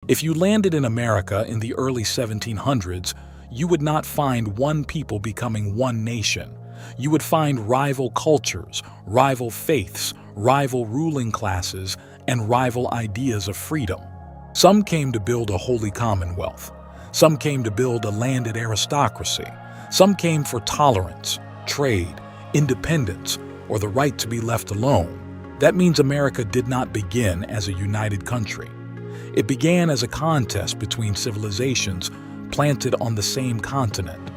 If you landed in America in the early 1700s, you would not find one people becoming one nation. You would find rival cultures, rival faiths, rival ruling classes, and rival ideas of freedom. Some came to build a holy commonwealth. Some came to build a landed aristocracy. Some came for tolerance, trade, independence, or the right to be left alone. That means America did not begin as a united country. It began as a contest between civilizations planted on the same continent.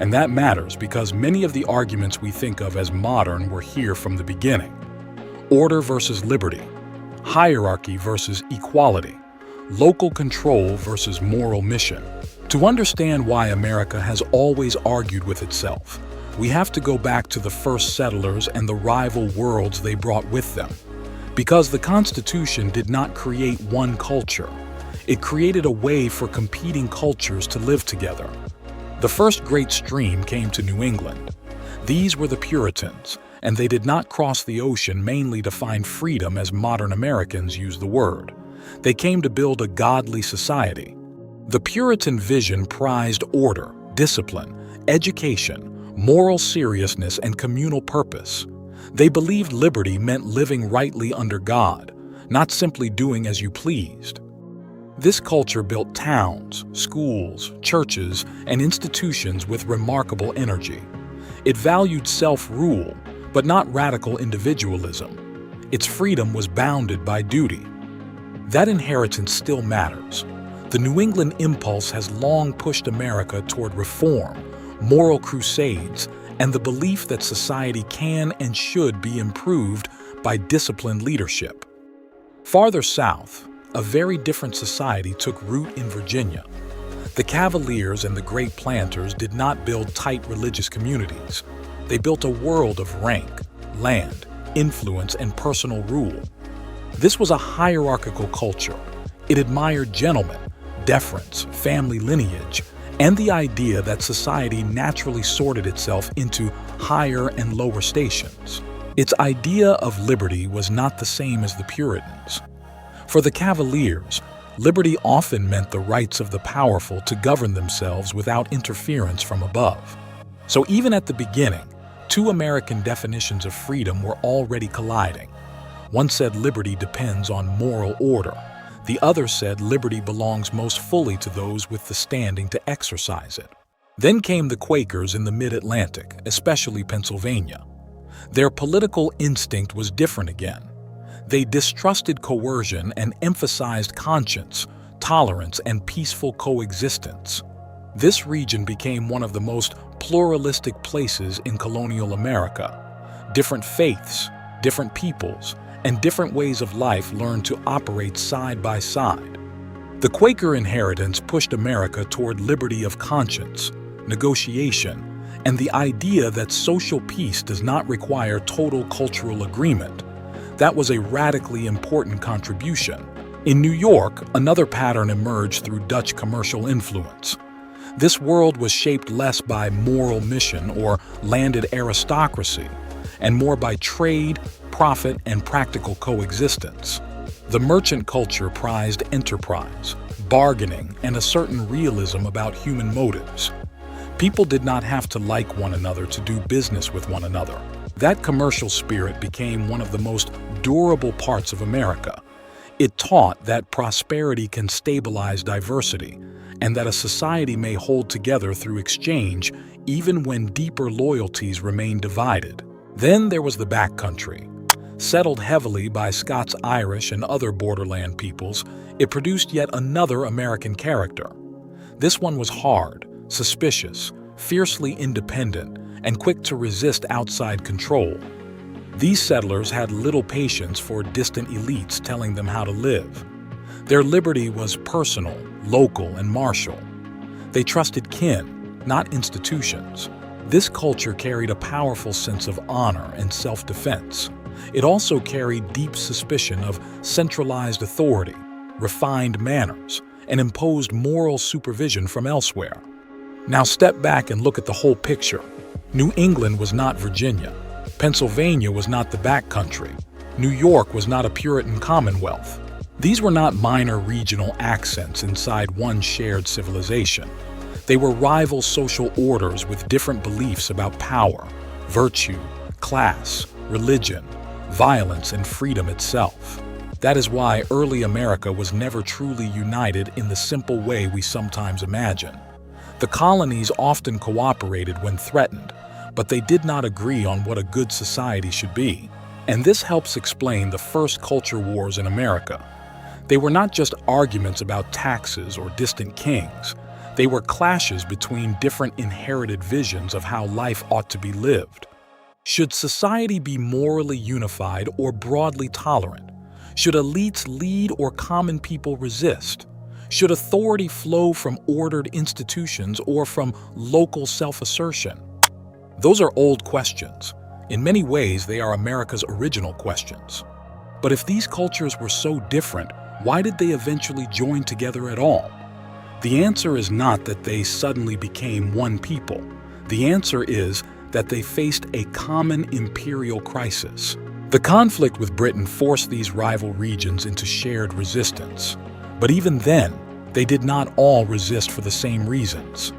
And that matters because many of the arguments we think of as modern were here from the beginning. Order versus liberty, hierarchy versus equality, local control versus moral mission. To understand why America has always argued with itself, we have to go back to the first settlers and the rival worlds they brought with them. Because the Constitution did not create one culture, it created a way for competing cultures to live together. The first great stream came to New England. These were the Puritans, and they did not cross the ocean mainly to find freedom as modern Americans use the word. They came to build a godly society. The Puritan vision prized order, discipline, education, moral seriousness, and communal purpose. They believed liberty meant living rightly under God, not simply doing as you pleased. This culture built towns, schools, churches, and institutions with remarkable energy. It valued self-rule, but not radical individualism. Its freedom was bounded by duty. That inheritance still matters. The New England impulse has long pushed America toward reform, moral crusades, and the belief that society can and should be improved by disciplined leadership. Farther south, a very different society took root in Virginia. The Cavaliers and the great planters did not build tight religious communities. They built a world of rank, land, influence, and personal rule. This was a hierarchical culture. It admired gentlemen, deference, family lineage, and the idea that society naturally sorted itself into higher and lower stations. Its idea of liberty was not the same as the Puritans. For the Cavaliers, liberty often meant the rights of the powerful to govern themselves without interference from above. So even at the beginning, two American definitions of freedom were already colliding. One said liberty depends on moral order. The other said liberty belongs most fully to those with the standing to exercise it. Then came the Quakers in the mid-Atlantic, especially Pennsylvania. Their political instinct was different again. They distrusted coercion and emphasized conscience, tolerance, and peaceful coexistence. This region became one of the most pluralistic places in colonial America. Different faiths, different peoples, and different ways of life learned to operate side by side. The Quaker inheritance pushed America toward liberty of conscience, negotiation, and the idea that social peace does not require total cultural agreement. That was a radically important contribution. In New York, another pattern emerged through Dutch commercial influence. This world was shaped less by moral mission or landed aristocracy, and more by trade, profit, and practical coexistence. The merchant culture prized enterprise, bargaining, and a certain realism about human motives. People did not have to like one another to do business with one another. That commercial spirit became one of the most durable parts of America. It taught that prosperity can stabilize diversity, and that a society may hold together through exchange even when deeper loyalties remain divided. Then there was the backcountry. Settled heavily by Scots-Irish and other borderland peoples, it produced yet another American character. This one was hard, suspicious, fiercely independent, and quick to resist outside control. These settlers had little patience for distant elites telling them how to live. Their liberty was personal, local, and martial. They trusted kin, not institutions. This culture carried a powerful sense of honor and self-defense. It also carried deep suspicion of centralized authority, refined manners, and imposed moral supervision from elsewhere. Now step back and look at the whole picture. New England was not Virginia. Pennsylvania was not the backcountry. New York was not a Puritan commonwealth. These were not minor regional accents inside one shared civilization. They were rival social orders with different beliefs about power, virtue, class, religion, violence, and freedom itself. That is why early America was never truly united in the simple way we sometimes imagine. The colonies often cooperated when threatened, but they did not agree on what a good society should be. And this helps explain the first culture wars in America. They were not just arguments about taxes or distant kings. They were clashes between different inherited visions of how life ought to be lived. Should society be morally unified or broadly tolerant? Should elites lead or common people resist? Should authority flow from ordered institutions or from local self-assertion? Those are old questions. In many ways, they are America's original questions. But if these cultures were so different, why did they eventually join together at all? The answer is not that they suddenly became one people. The answer is that they faced a common imperial crisis. The conflict with Britain forced these rival regions into shared resistance. But even then, they did not all resist for the same reasons.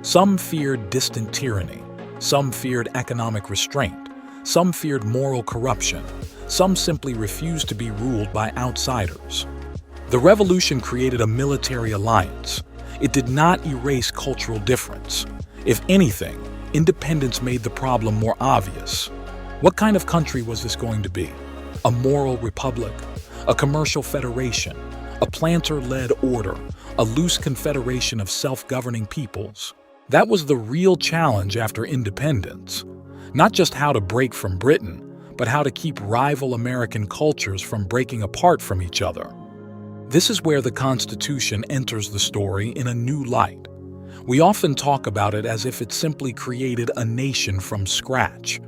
Some feared distant tyranny. Some feared economic restraint. Some feared moral corruption. Some simply refused to be ruled by outsiders. The revolution created a military alliance. It did not erase cultural difference. If anything, independence made the problem more obvious. What kind of country was this going to be? A moral republic? A commercial federation? A planter-led order? A loose confederation of self-governing peoples? That was the real challenge after independence. Not just how to break from Britain, but how to keep rival American cultures from breaking apart from each other. This is where the Constitution enters the story in a new light. We often talk about it as if it simply created a nation from scratch.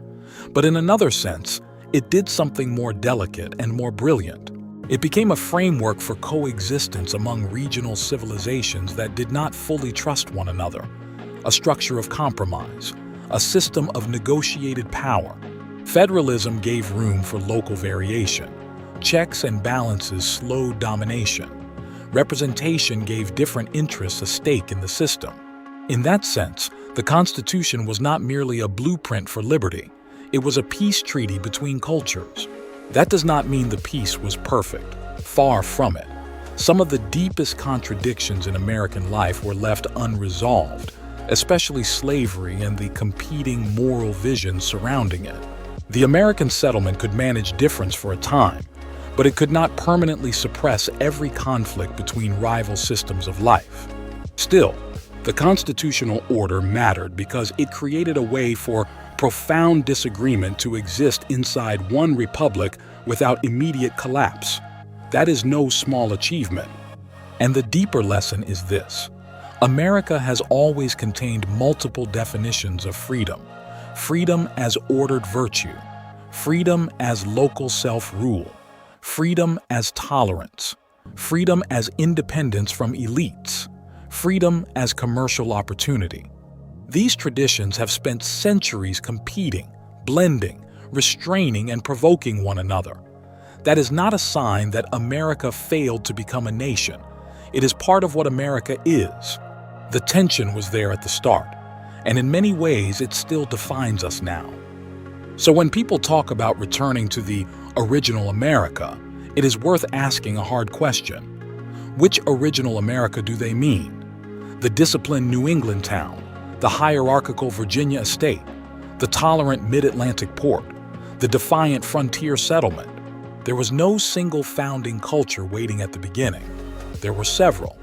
But in another sense, it did something more delicate and more brilliant. It became a framework for coexistence among regional civilizations that did not fully trust one another, a structure of compromise, a system of negotiated power. Federalism gave room for local variation. Checks and balances slowed domination. Representation gave different interests a stake in the system. In that sense, the Constitution was not merely a blueprint for liberty. It was a peace treaty between cultures. That does not mean the peace was perfect. Far from it. Some of the deepest contradictions in American life were left unresolved, especially slavery and the competing moral visions surrounding it. The American settlement could manage difference for a time, but it could not permanently suppress every conflict between rival systems of life. Still, the constitutional order mattered because it created a way for profound disagreement to exist inside one republic without immediate collapse. That is no small achievement. And the deeper lesson is this: America has always contained multiple definitions of freedom. Freedom as ordered virtue, freedom as local self-rule, freedom as tolerance, freedom as independence from elites, freedom as commercial opportunity. These traditions have spent centuries competing, blending, restraining, and provoking one another. That is not a sign that America failed to become a nation. It is part of what America is. The tension was there at the start, and in many ways it still defines us now. So when people talk about returning to the original America, it is worth asking a hard question. Which original America do they mean? The disciplined New England town, the hierarchical Virginia estate, the tolerant mid-Atlantic port, the defiant frontier settlement. There was no single founding culture waiting at the beginning. There were several,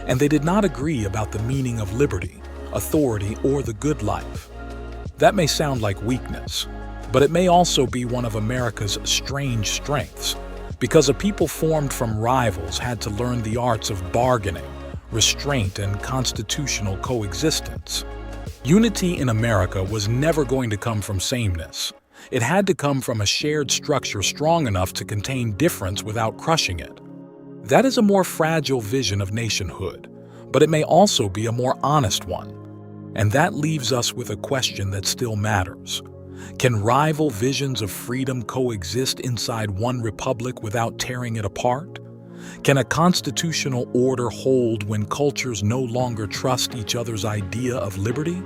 and they did not agree about the meaning of liberty, authority, or the good life. That may sound like weakness, but it may also be one of America's strange strengths, because a people formed from rivals had to learn the arts of bargaining, restraint, and constitutional coexistence. Unity in America was never going to come from sameness. It had to come from a shared structure strong enough to contain difference without crushing it. That is a more fragile vision of nationhood, but it may also be a more honest one. And that leaves us with a question that still matters. Can rival visions of freedom coexist inside one republic without tearing it apart? Can a constitutional order hold when cultures no longer trust each other's idea of liberty?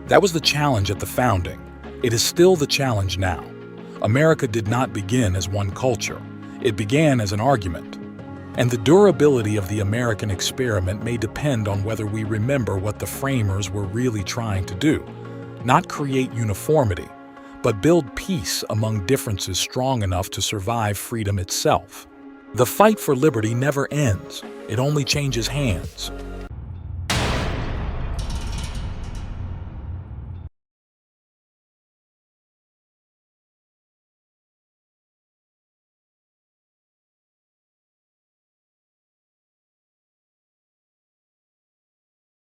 That was the challenge at the founding. It is still the challenge now. America did not begin as one culture. It began as an argument. And the durability of the American experiment may depend on whether we remember what the framers were really trying to do. Not create uniformity, but build peace among differences strong enough to survive freedom itself. The fight for liberty never ends. It only changes hands.